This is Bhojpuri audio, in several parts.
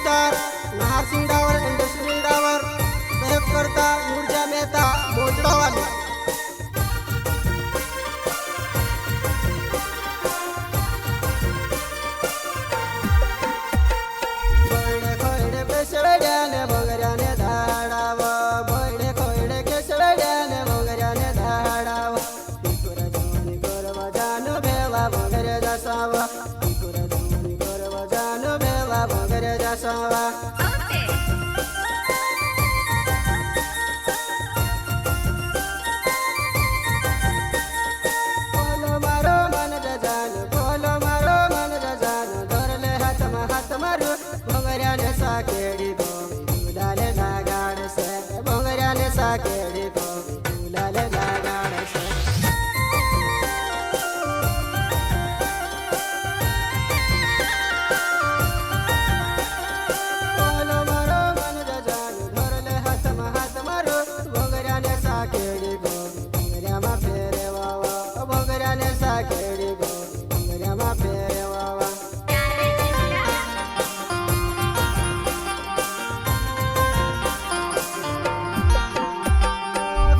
स्टार नारसिंग डावर इंडस्ट्रियल डावर सहयोग करता ऊर्जा मेहता बोचडावाले। बैडे खोयडे पेशवेड्याने भोंगऱ्याने धाडाव बैडे खोयडे केशवेड्याने भोंगऱ्याने धाडाव टिकुर जवणी करव जानु भेवा भोंगरे जासावा टिकुर जवणी करव जानु भेवा भोंगरे जासावा। बोलो मारो मन जानु बोलो मारो मन जानु धरले हात मारू भोंगऱ्याने साकेडी गोवी गुलाले लागाड से भोंगऱ्याने साकेडी गोवी गुलाले लागाड से। बोलो मारो मन जानु धरले हात मारू भोंगऱ्याने साकेडी गोवी भोंगऱ्या मा फेरे वावा भोंगऱ्याने साकेडी गोवी भोंगऱ्या मा फेरे वावा।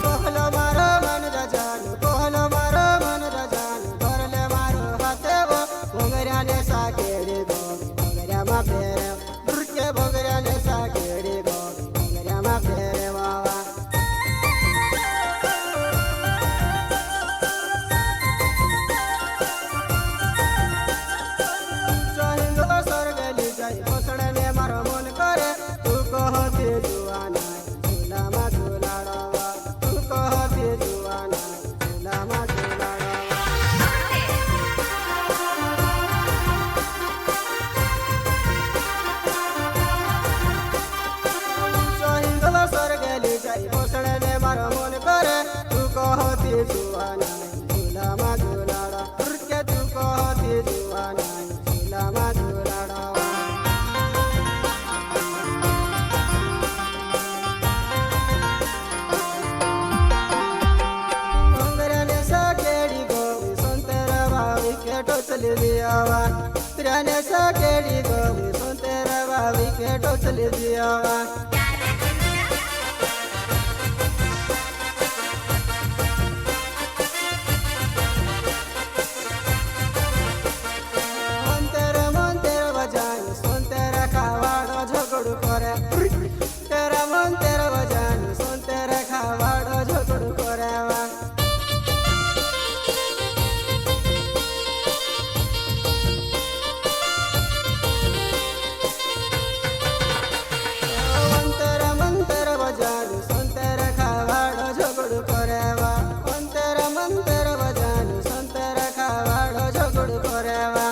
कोहलो मारो मन जानु कोहलो मारो मन जानु धरले मारो हाते वो भोंगऱ्याने साकेडी गोवी भोंगऱ्या मा फेरे दुर्के भोंगऱ्याने साकेडी गोवी भोंगऱ्या मा फेरे वावा। हिंदो स्वर्गली जाई पोसडने मारो मन करे तू कहते जुआना झूला मा झूलाड़वा तू कहते जुआना झूला मा झूलाड़वा। हिंदो स्वर्गली जाई पोसडने मारो मन करे तू कहते जुआना झूला मा झूलाड़ा दुर्के तू कहते जुआना झूला मा झूलाड़वा। भोंगऱ्याने साकेडी गोवी संतेर भावी के टोचली दियावा त्र्याने साकेडी गोवी संतेर भावी के टोचली दियावा। मंतेर बजानी संतेर खावाड़ो झगड़ू करे तेरा मंतेर बजानी संतेर खावाड़ो झगड़ू करे वा। मंतेर बजानी संतेर खावाड़ो झगड़ू करे वा मंतेर बजानी संतेर खावाड़ो झगड़ू करे वा।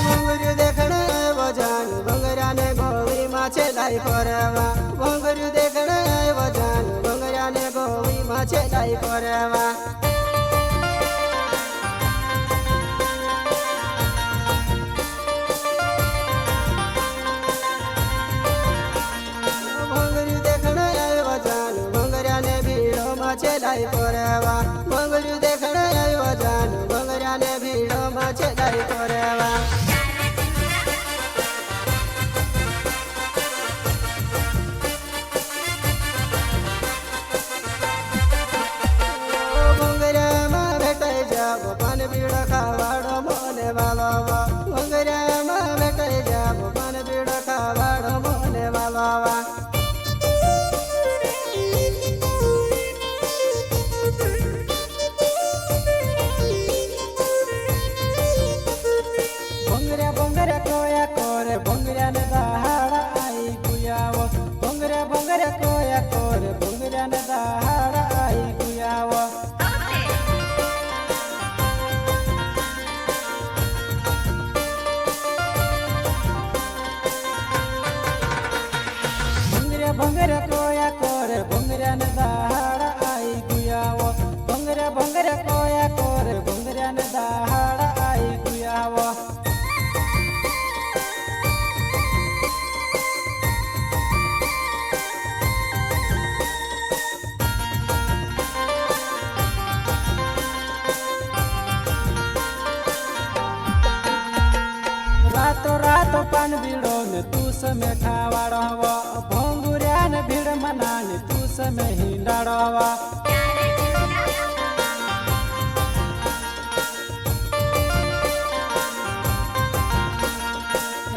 भोंगरी देखणे बजानु भोंगऱ्याने गोवी माछे लाई करवा भोंगरी देखणे बजानु भोंगऱ्याने गोवी माछे लाई करवा। भोंगरी देखणे बजानु भोंगऱ्याने भीड़ो माछे लाई करवा भोंगरी देखणे बजानु भोंगऱ्याने भीड़ो माछे लाई करवा। भोंगऱ्या मा भेटाय जाबो पान बीड़ खावाड़ो मोने बाबावा भोंगऱ्या मा भेटाय जाबो पान बीड़ खावाड़ो मोने बाबावा। भोंगऱ्या भोंगऱ्या कोया कोरे भोंगऱ्याने दहाड़ा आई गुयावो भोंगऱ्या भोंगऱ्या कोया कोरे भोंगऱ्याने दहाड़ा आई गुयावो। भोंगऱ्या भोंगऱ्या कोया कोरे भोंगऱ्याने दहाड़ा आई गुयावो भोंगऱ्या भोंगऱ्या कोया कोरे भोंगऱ्याने दहाड़ा आई गुयावो। रातो रातो पान बीड़ो ने तूस में खावाड़वा भोंगुरिया ने भीड़ मनाने तूस में हिंडाड़वा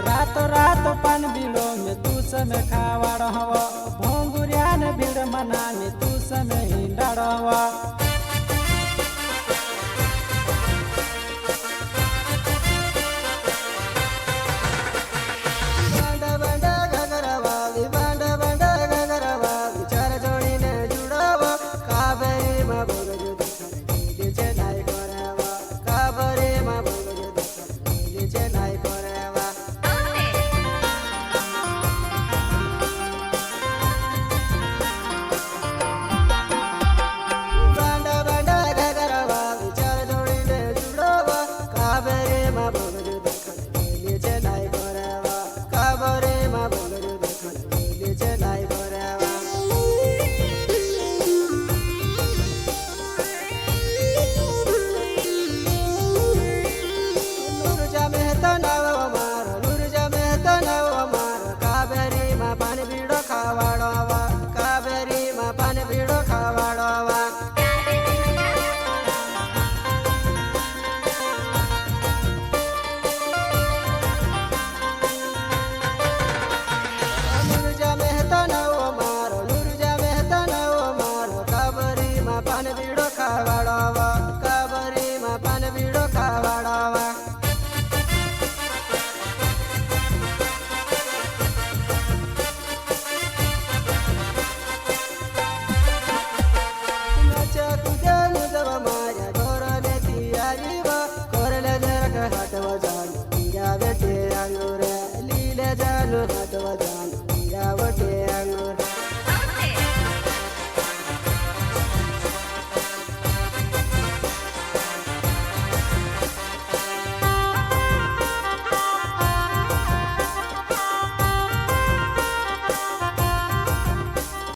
रातो रातो पान बीड़ो में तूस में खावाड़वा भोंगुरिया ने भीड़ मनाने तूस में हिंडाड़वा काबरी मा पान बीड़ो खावाड़वा